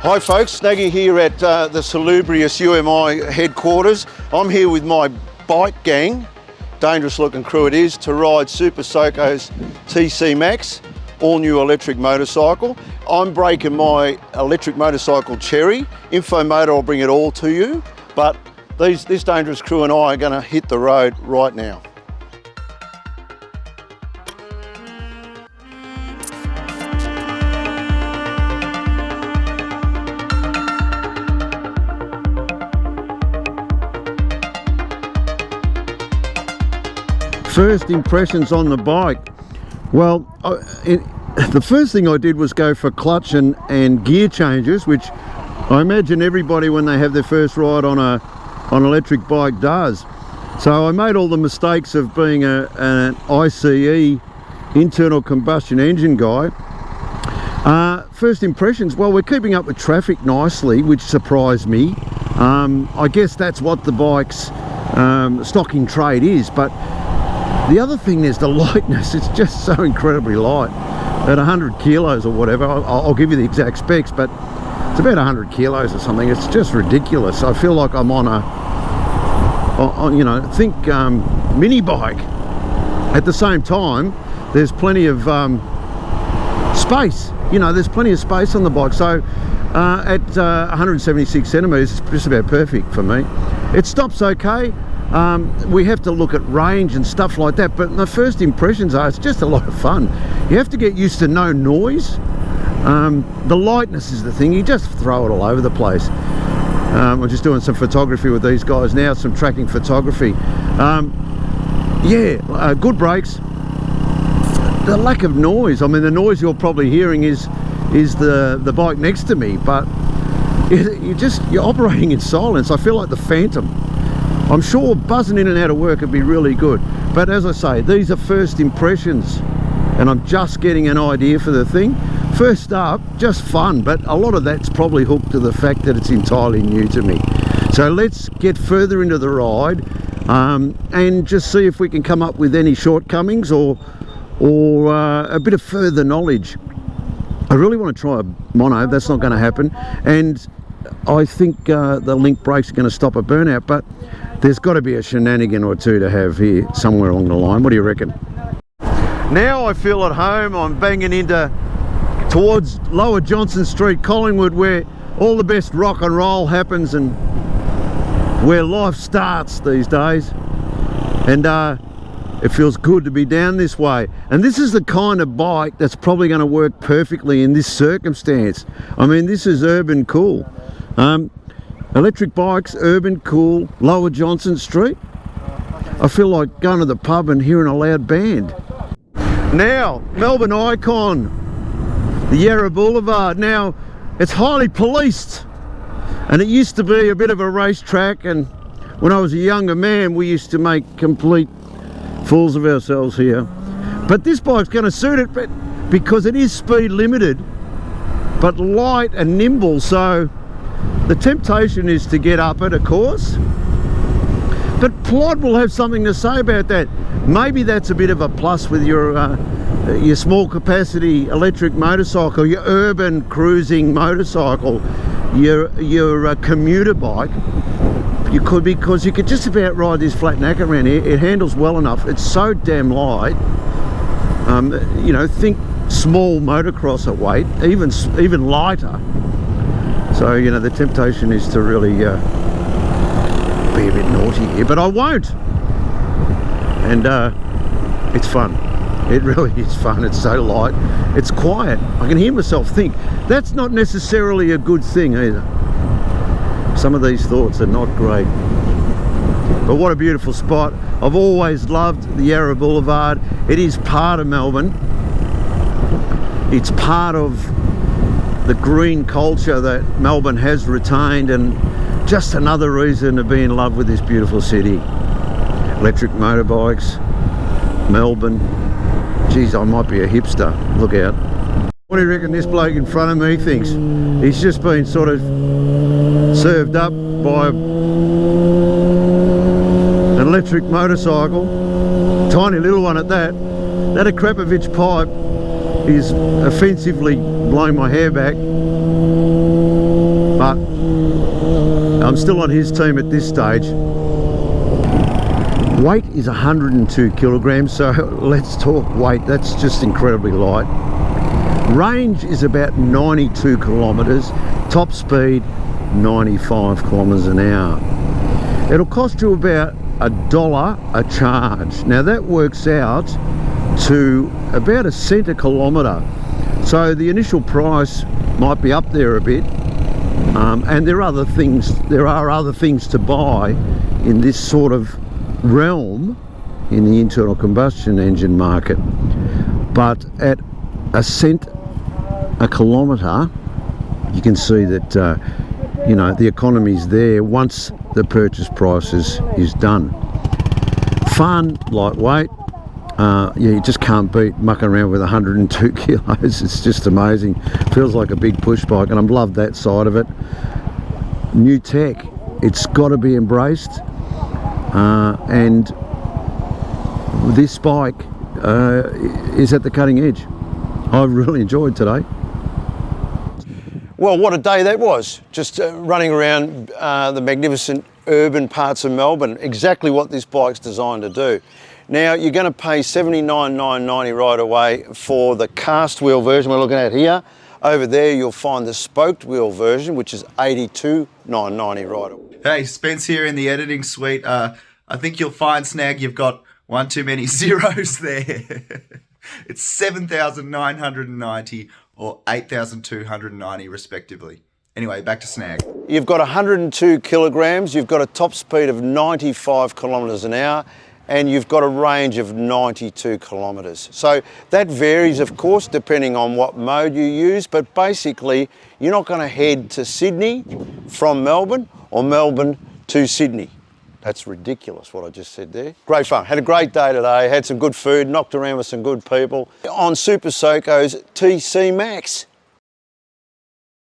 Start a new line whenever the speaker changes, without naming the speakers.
Hi folks, Snaggy here at the salubrious UMI headquarters. I'm here with my bike gang, dangerous looking crew it is, to ride Super Soco's TC Max, all new electric motorcycle. I'm breaking my electric motorcycle cherry. Info MOTO, I'll bring it all to you, but this dangerous crew and I are going to hit the road right now. First impressions on the bike. Well, the first thing I did was go for clutch and gear changes, which I imagine everybody when they have their first ride on an electric bike does. So I made all the mistakes of being an ICE, internal combustion engine guy. First impressions, well, we're keeping up with traffic nicely, which surprised me. I guess that's what the bike's stock in trade is, but the other thing is the lightness. It's just so incredibly light. At 100 kilos or whatever, I'll give you the exact specs, but it's about 100 kilos or something. It's just ridiculous. I feel like I'm on mini bike. At the same time, there's plenty of space. There's plenty of space on the bike. So at 176 centimeters, it's just about perfect for me. It stops okay. We have to look at range and stuff like that, but the first impressions are it's just a lot of fun. You have to get used to no noise. The lightness is the thing. You just throw it all over the place. I'm just doing some photography with these guys now, some tracking photography. Good brakes. The lack of noise, I mean, the noise you're probably hearing is the bike next to me, but you're operating in silence. I feel like the Phantom. I'm sure buzzing in and out of work would be really good, but as I say, these are first impressions and I'm just getting an idea for the thing. First up, just fun, but a lot of that's probably hooked to the fact that it's entirely new to me. So let's get further into the ride and just see if we can come up with any shortcomings or a bit of further knowledge. I really want to try a mono. That's not going to happen, and I think the link brakes are going to stop a burnout, but there's got to be a shenanigan or two to have here somewhere along the line. What do you reckon? Now I feel at home. I'm banging towards Lower Johnson Street, Collingwood, where all the best rock and roll happens and where life starts these days. And it feels good to be down this way. And this is the kind of bike that's probably going to work perfectly in this circumstance. I mean, this is urban cool. Electric bikes, urban cool, Lower Johnson Street. I feel like going to the pub and hearing a loud band. Now, Melbourne icon, the Yara Boulevard. Now, it's highly policed, and it used to be a bit of a racetrack, and when I was a younger man, we used to make complete fools of ourselves here. But this bike's going to suit it because it is speed limited, but light and nimble, so the temptation is to get up it, of course, but Plod will have something to say about that. Maybe that's a bit of a plus with your small capacity electric motorcycle, your urban cruising motorcycle, your commuter bike. You could, because you could just about ride this flat knack around here. It handles well enough. It's so damn light. Think small motocrosser weight, even lighter. So, the temptation is to really be a bit naughty here, but I won't. And it's fun. It really is fun. It's so light. It's quiet. I can hear myself think. That's not necessarily a good thing either. Some of these thoughts are not great. But what a beautiful spot. I've always loved the Yara Boulevard. It is part of Melbourne. It's part of the green culture that Melbourne has retained, and just another reason to be in love with this beautiful city. Electric motorbikes, Melbourne. Geez, I might be a hipster. Look out. What do you reckon this bloke in front of me thinks? He's just been sort of served up by an electric motorcycle, tiny little one at that. That Akrapovic pipe is offensively blowing my hair back. but I'm still on his team at this stage. Weight is 102 kilograms, so let's talk weight. That's just incredibly light. Range is about 92 kilometres, top speed 95 kilometres an hour. It'll cost you about $1 a charge. Now that works out to about a cent a kilometre. So the initial price might be up there a bit, and there are other things to buy in this sort of realm in the internal combustion engine market. But at a cent a kilometre, you can see that you know, the economy's there once the purchase price is done. Fun, lightweight. Yeah, you just can't beat mucking around with 102 kilos. It's just amazing. Feels like a big push bike, and I love that side of it. New tech, it's got to be embraced, and this bike is at the cutting edge. I've really enjoyed today.
Well, what a day that was. Just running around the magnificent urban parts of Melbourne. Exactly what this bike's designed to do. Now, you're going to pay $79,990 right away for the cast wheel version we're looking at here. Over there, you'll find the spoked wheel version, which is $82,990 right away.
Hey, Spence here in the editing suite. I think you'll find, Snag, you've got one too many zeros there. It's $7,990 or $8,290 respectively. Anyway, back to Snag.
You've got 102 kilograms, you've got a top speed of 95 kilometres an hour, and you've got a range of 92 kilometres. So that varies, of course, depending on what mode you use, but basically you're not going to head to Sydney from Melbourne or Melbourne to Sydney. That's ridiculous what I just said there. Great fun. Had a great day today, had some good food, knocked around with some good people on Super Soco's TC Max.